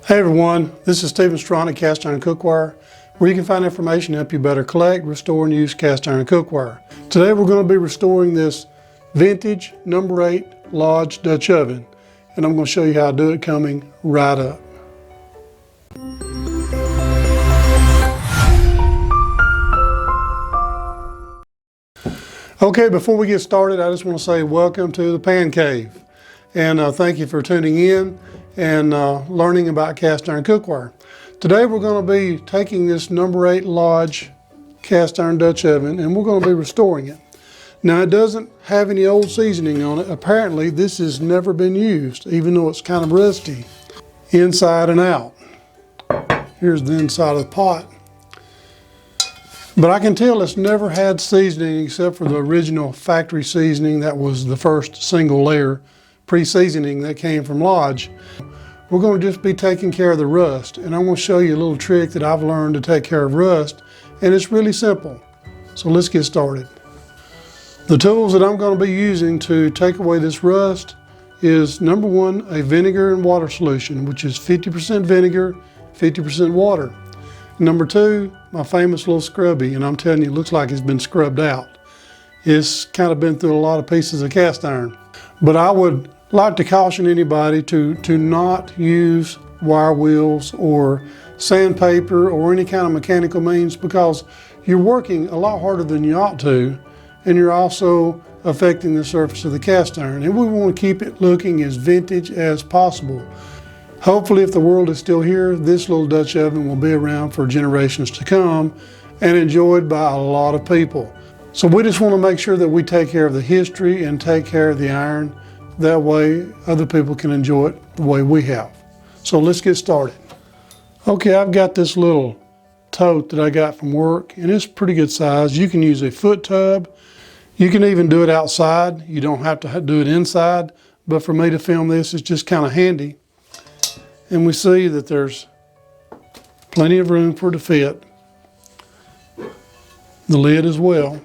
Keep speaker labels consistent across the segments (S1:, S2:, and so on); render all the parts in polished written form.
S1: Hey everyone, this is Stephen Strawn at Cast Iron Cookware, where you can find information to help you better collect, restore, and use cast iron cookware. Today we're going to be restoring this vintage number 8 Lodge Dutch oven, and I'm going to show you how to do it coming right up. Okay, before we get started, I just want to say welcome to the Pan Cave, and thank you for tuning in and learning about cast iron cookware. Today we're going to be taking this number 8 Lodge cast iron Dutch oven and we're going to be restoring it. Now it doesn't have any old seasoning on it. Apparently this has never been used, even though it's kind of rusty inside and out. Here's the inside of the pot. But I can tell it's never had seasoning except for the original factory seasoning that was the first single layer pre-seasoning that came from Lodge. We're going to just be taking care of the rust, and I'm going to show you a little trick that I've learned to take care of rust, and it's really simple. So let's get started. The tools that I'm going to be using to take away this rust is number 1, a vinegar and water solution, which is 50% vinegar, 50% water. Number 2, my famous little scrubby, and I'm telling you, it looks like it's been scrubbed out. It's kind of been through a lot of pieces of cast iron. But I would like to caution anybody to not use wire wheels or sandpaper or any kind of mechanical means, because you're working a lot harder than you ought to, and you're also affecting the surface of the cast iron. And we want to keep it looking as vintage as possible. Hopefully, if the world is still here, this little Dutch oven will be around for generations to come and enjoyed by a lot of people. So we just want to make sure that we take care of the history and take care of the iron. That way other people can enjoy it the way we have. So let's get started. Okay, I've got this little tote that I got from work, and it's pretty good size. You can use a foot tub. You can even do it outside. You don't have to do it inside, but for me to film this, it's just kind of handy. And we see that there's plenty of room for it to fit. The lid as well.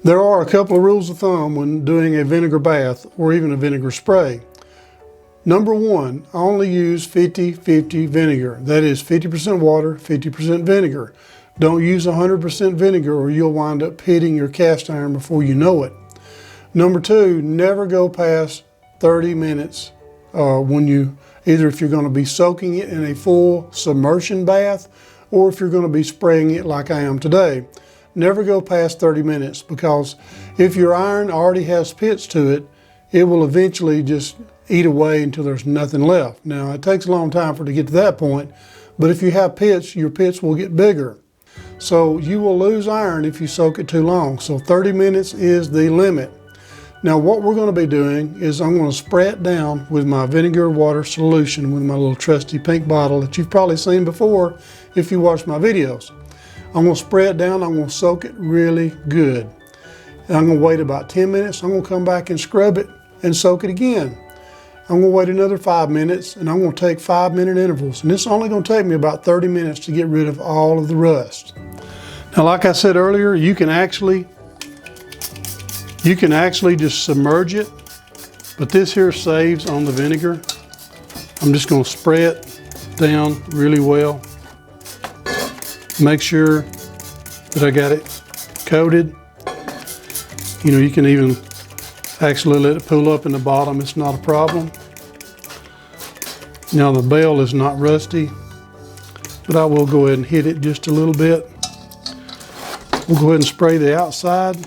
S1: There are a couple of rules of thumb when doing a vinegar bath or even a vinegar spray. Number 1, only use 50-50 vinegar. That is 50% water, 50% vinegar. Don't use 100% vinegar or you'll wind up pitting your cast iron before you know it. Number 2, never go past 30 minutes either if you're going to be soaking it in a full submersion bath or if you're going to be spraying it like I am today. Never go past 30 minutes, because if your iron already has pits to it, it will eventually just eat away until there's nothing left. Now, it takes a long time for it to get to that point, but if you have pits, your pits will get bigger. So you will lose iron if you soak it too long. So 30 minutes is the limit. Now what we're going to be doing is I'm going to spray it down with my vinegar water solution with my little trusty pink bottle that you've probably seen before if you watch my videos. I'm going to spray it down, I'm going to soak it really good. And I'm going to wait about 10 minutes, I'm going to come back and scrub it and soak it again. I'm going to wait another 5 minutes, and I'm going to take 5-minute intervals. And this is only going to take me about 30 minutes to get rid of all of the rust. Now like I said earlier, you can actually just submerge it, but this here saves on the vinegar. I'm just going to spray it down really well. Make sure that I got it coated. You know, you can even actually let it pull up in the bottom. It's not a problem. Now the bell is not rusty, but I will go ahead and hit it just a little bit. We'll go ahead and spray the outside.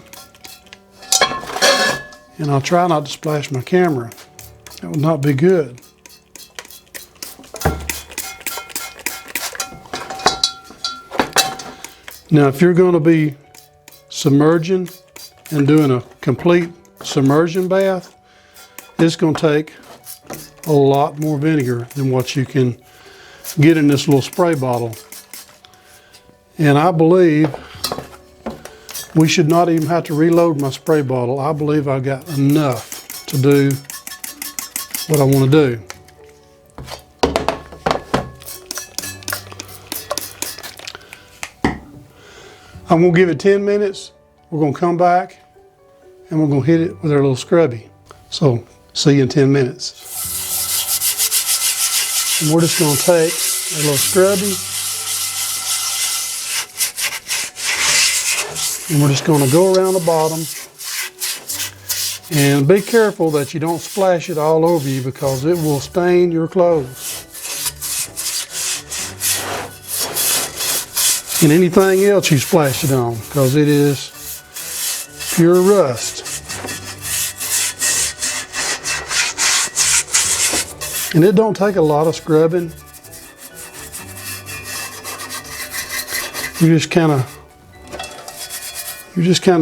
S1: And I'll try not to splash my camera. That would not be good. Now, if you're going to be submerging and doing a complete submersion bath, it's going to take a lot more vinegar than what you can get in this little spray bottle. And I believe we should not even have to reload my spray bottle. I believe I've got enough to do what I want to do. I'm going to give it 10 minutes. We're going to come back and we're going to hit it with our little scrubby. So see you in 10 minutes. And we're just going to take a little scrubby, and we're just going to go around the bottom. And be careful that you don't splash it all over you, because it will stain your clothes. And anything else you splash it on, because it is pure rust. And it don't take a lot of scrubbing. You're just kind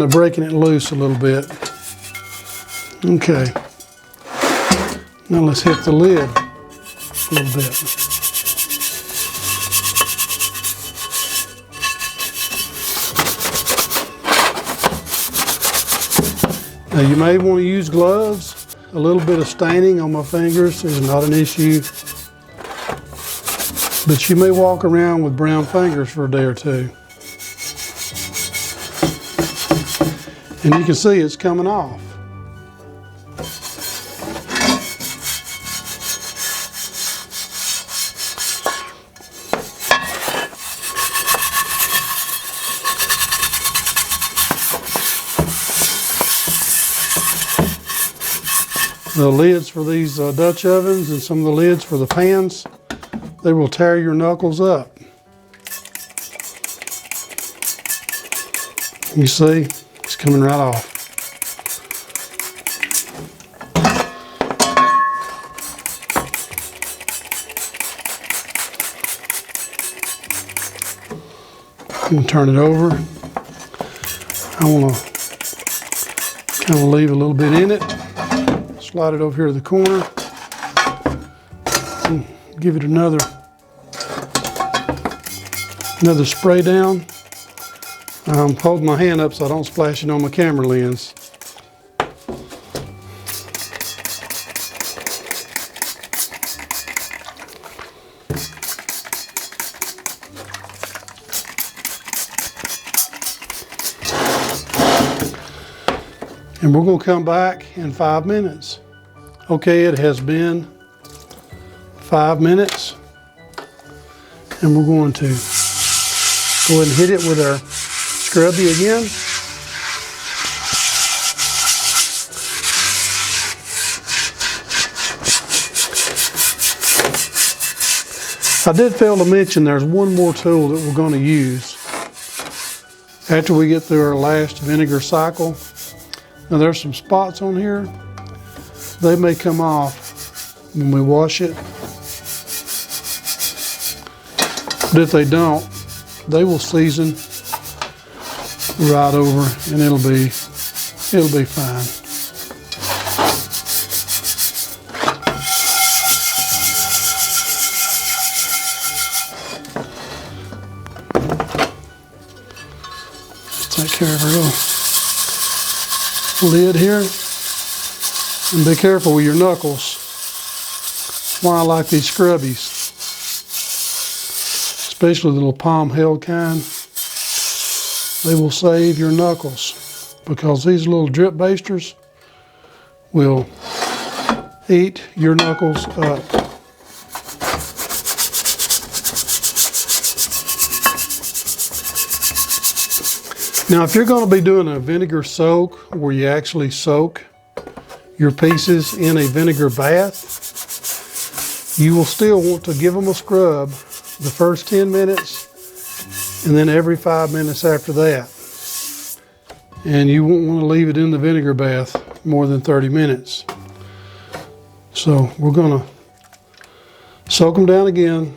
S1: of breaking it loose a little bit. Okay. Now let's hit the lid a little bit. Now you may want to use gloves. A little bit of staining on my fingers is not an issue. But you may walk around with brown fingers for a day or two. And you can see it's coming off. The lids for these Dutch ovens and some of the lids for the pans, they will tear your knuckles up. You see, it's coming right off. And turn it over. I want to kind of leave a little bit in it. Slide it over here to the corner and give it another spray down. I'm holding my hand up so I don't splash it on my camera lens. And we're going to come back in 5 minutes. Okay, it has been 5 minutes. And we're going to go ahead and hit it with our scrubby again. I did fail to mention there's one more tool that we're going to use after we get through our last vinegar cycle. Now there's some spots on here. They may come off when we wash it. But if they don't, they will season right over and it'll be fine. Let's take care of our little lid here, and be careful with your knuckles. That's why I like these scrubbies, especially the little palm held kind. They will save your knuckles, because these little drip basters will eat your knuckles up. Now, if you're going to be doing a vinegar soak where you actually soak your pieces in a vinegar bath, you will still want to give them a scrub the first 10 minutes and then every 5 minutes after that. And you won't want to leave it in the vinegar bath more than 30 minutes. So we're going to soak them down again.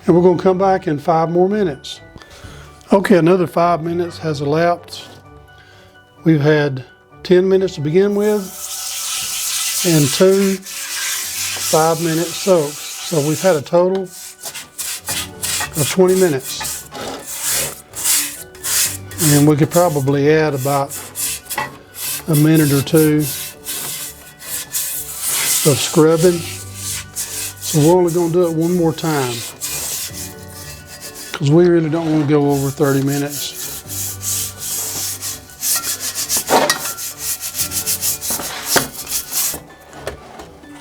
S1: And we're going to come back in 5 more minutes. Okay, another 5 minutes has elapsed. We've had 10 minutes to begin with and 2 5-minute soaks. So we've had a total or 20 minutes. And we could probably add about a minute or two of scrubbing. So we're only going to do it one more time because we really don't want to go over 30 minutes.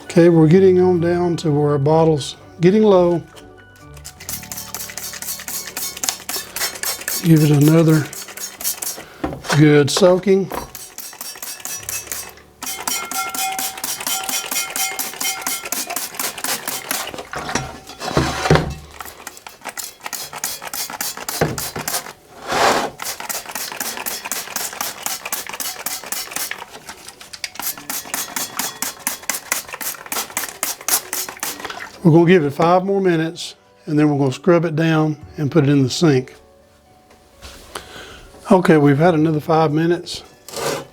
S1: Okay, we're getting on down to where our bottle's getting low. Give it another good soaking. We're going to give it 5 more minutes, and then we're going to scrub it down and put it in the sink. Okay, we've had another 5 minutes.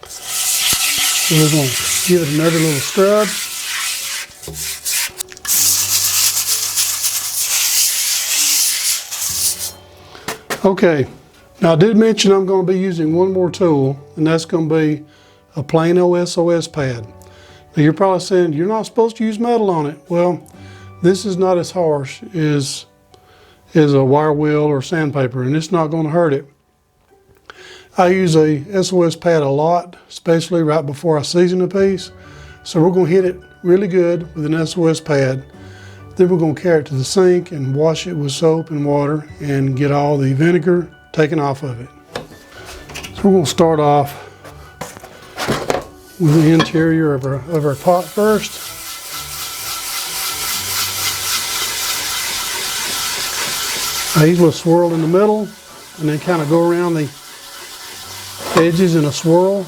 S1: So we're going to give it another little scrub. Okay, now I did mention I'm going to be using one more tool, and that's going to be a plain old S.O.S pad. Now you're probably saying, you're not supposed to use metal on it. Well, this is not as harsh as a wire wheel or sandpaper, and it's not going to hurt it. I use a S.O.S pad a lot, especially right before I season a piece. So we're going to hit it really good with an S.O.S pad. Then we're going to carry it to the sink and wash it with soap and water and get all the vinegar taken off of it. So we're going to start off with the interior of our pot first. I usually swirl in the middle and then kind of go around the edges in a swirl.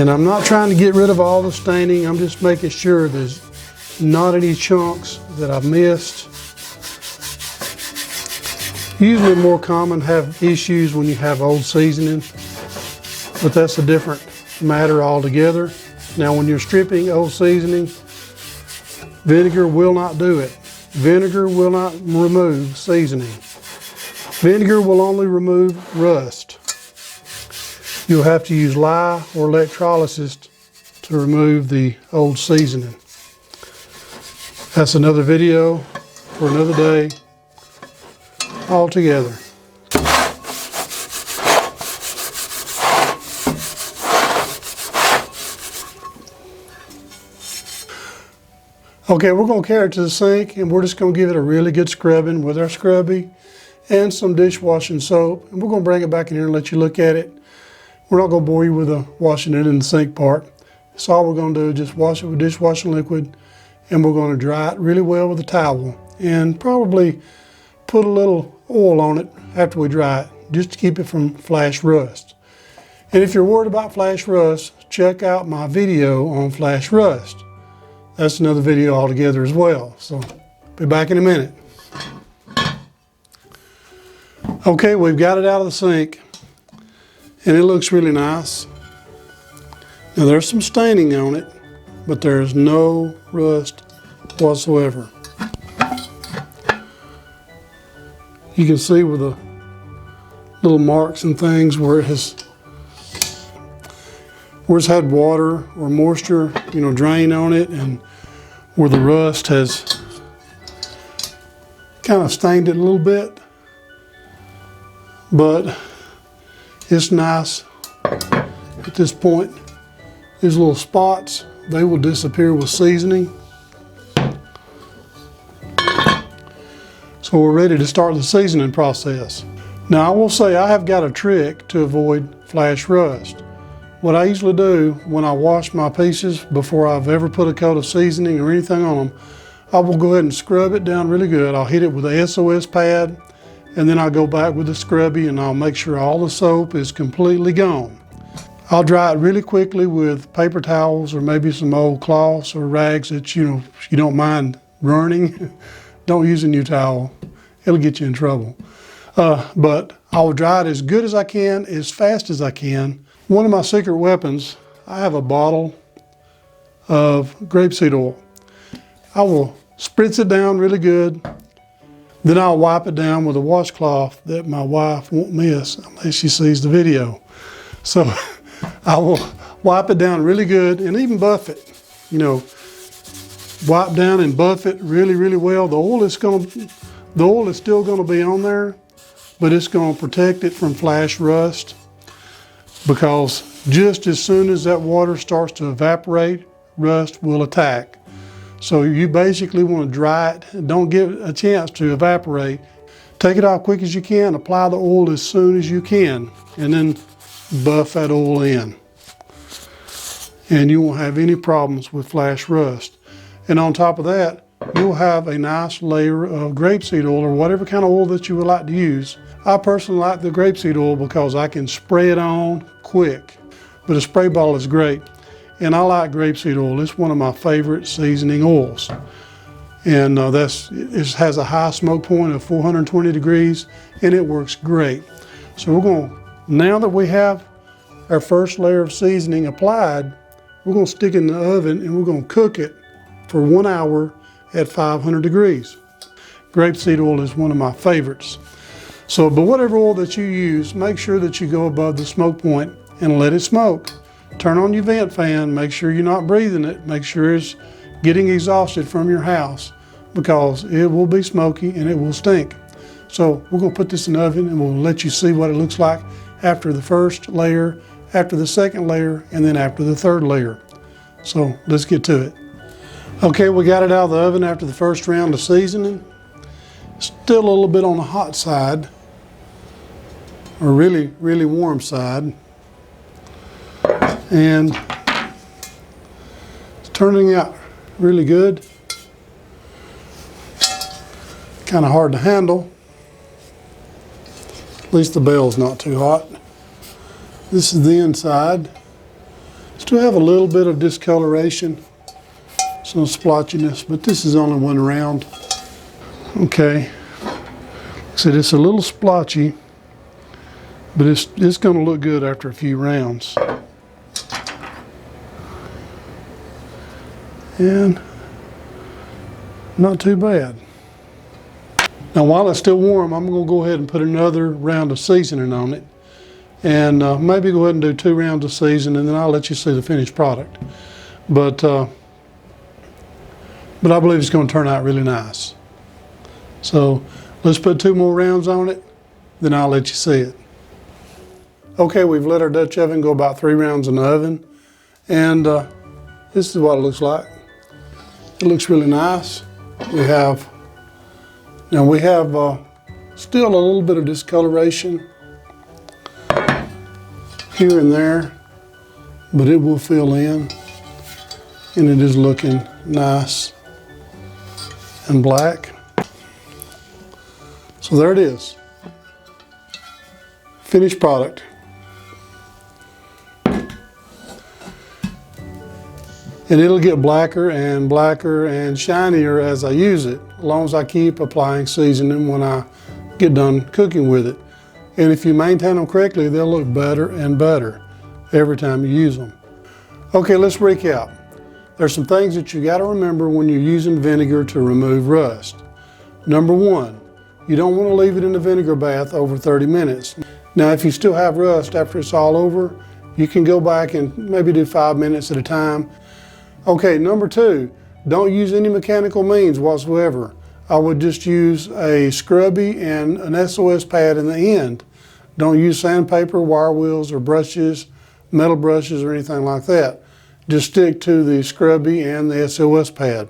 S1: And I'm not trying to get rid of all the staining, I'm just making sure there's not any chunks that I've missed. Usually more common to have issues when you have old seasoning, but that's a different matter altogether. Now when you're stripping old seasoning, vinegar will not do it. Vinegar will not remove seasoning. Vinegar will only remove rust. You'll have to use lye or electrolysis to remove the old seasoning. That's another video for another day altogether. Okay, we're going to carry it to the sink and we're just going to give it a really good scrubbing with our scrubby and some dishwashing soap. And we're going to bring it back in here and let you look at it. We're not going to bore you with the washing it in the sink part. So all we're going to do is just wash it with dishwashing liquid, and we're going to dry it really well with a towel and probably put a little oil on it after we dry it just to keep it from flash rust. And if you're worried about flash rust, check out my video on flash rust. That's another video altogether as well. So be back in a minute. Okay, we've got it out of the sink and it looks really nice. Now there's some staining on it, but there's no rust whatsoever. You can see with the little marks and things where it's had water or moisture, drain on it, and where the rust has kind of stained it a little bit. But it's nice at this point. These little spots, they will disappear with seasoning. So we're ready to start the seasoning process. Now I will say I have got a trick to avoid flash rust. What I usually do when I wash my pieces before I've ever put a coat of seasoning or anything on them, I will go ahead and scrub it down really good. I'll hit it with the S.O.S pad, and then I'll go back with the scrubby and I'll make sure all the soap is completely gone. I'll dry it really quickly with paper towels or maybe some old cloths or rags that you don't mind burning. Don't use a new towel, it'll get you in trouble. But I will dry it as good as I can, as fast as I can. One of my secret weapons, I have a bottle of grapeseed oil. I will spritz it down really good. Then I'll wipe it down with a washcloth that my wife won't miss unless she sees the video. So I will wipe it down really good and even buff it. You know, wipe down and buff it really, really well. The oil is still gonna be on there, but it's gonna protect it from flash rust, because just as soon as that water starts to evaporate, rust will attack. So you basically want to dry it and don't give it a chance to evaporate. Take it off quick as you can, apply the oil as soon as you can, and then buff that oil in. And you won't have any problems with flash rust. And on top of that, you'll have a nice layer of grapeseed oil or whatever kind of oil that you would like to use. I personally like the grapeseed oil because I can spray it on quick, but a spray bottle is great. And I like grapeseed oil. It's one of my favorite seasoning oils. And it has a high smoke point of 420 degrees, and it works great. So now that we have our first layer of seasoning applied, we're gonna stick it in the oven and we're gonna cook it for 1 hour at 500 degrees. Grapeseed oil is one of my favorites. So, but whatever oil that you use, make sure that you go above the smoke point and let it smoke. Turn on your vent fan, make sure you're not breathing it, make sure it's getting exhausted from your house, because it will be smoky and it will stink. So we're gonna put this in the oven and we'll let you see what it looks like after the first layer, after the second layer, and then after the third layer. So let's get to it. Okay, we got it out of the oven after the first round of seasoning. Still a little bit on the hot side, or really, really warm side. And it's turning out really good. Kind of hard to handle. At least the bell's not too hot. This is the inside. Still have a little bit of discoloration, some splotchiness, but this is only one round. Okay, so it's a little splotchy, but it's going to look good after a few rounds. And not too bad. Now while it's still warm, I'm going to go ahead and put another round of seasoning on it, and maybe go ahead and do 2 rounds of seasoning, and then I'll let you see the finished product. But I believe it's going to turn out really nice. So let's put 2 more rounds on it, then I'll let you see it. Okay, we've let our Dutch oven go about 3 rounds in the oven, and this is what it looks like. It looks really nice. We have still a little bit of discoloration here and there, but it will fill in, and it is looking nice and black. So there it is, finished product. And it'll get blacker and blacker and shinier as I use it, as long as I keep applying seasoning when I get done cooking with it. And if you maintain them correctly, they'll look better and better every time you use them. Okay, let's recap. There's some things that you got to remember when you're using vinegar to remove rust. Number 1, you don't want to leave it in the vinegar bath over 30 minutes. Now, if you still have rust after it's all over, you can go back and maybe do 5 minutes at a time. Okay, number 2, don't use any mechanical means whatsoever. I would just use a scrubby and an S.O.S pad in the end. Don't use sandpaper, wire wheels, or brushes, metal brushes, or anything like that. Just stick to the scrubby and the S.O.S pad.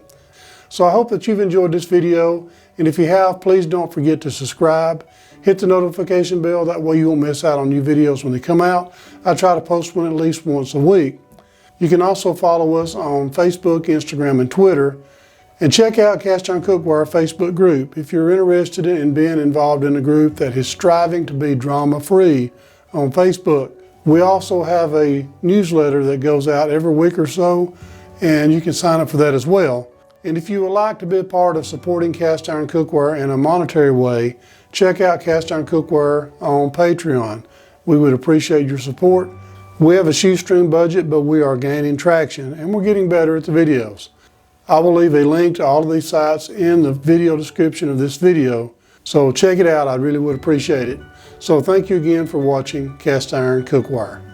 S1: So I hope that you've enjoyed this video, and if you have, please don't forget to subscribe. Hit the notification bell, that way you won't miss out on new videos when they come out. I try to post one at least once a week. You can also follow us on Facebook, Instagram, and Twitter. And check out Cast Iron Cookware Facebook group if you're interested in being involved in a group that is striving to be drama-free on Facebook. We also have a newsletter that goes out every week or so, and you can sign up for that as well. And if you would like to be a part of supporting Cast Iron Cookware in a monetary way, check out Cast Iron Cookware on Patreon. We would appreciate your support. We have a shoestring budget, but we are gaining traction and we're getting better at the videos. I will leave a link to all of these sites in the video description of this video, so check it out. I really would appreciate it. So thank you again for watching Cast Iron Cookware.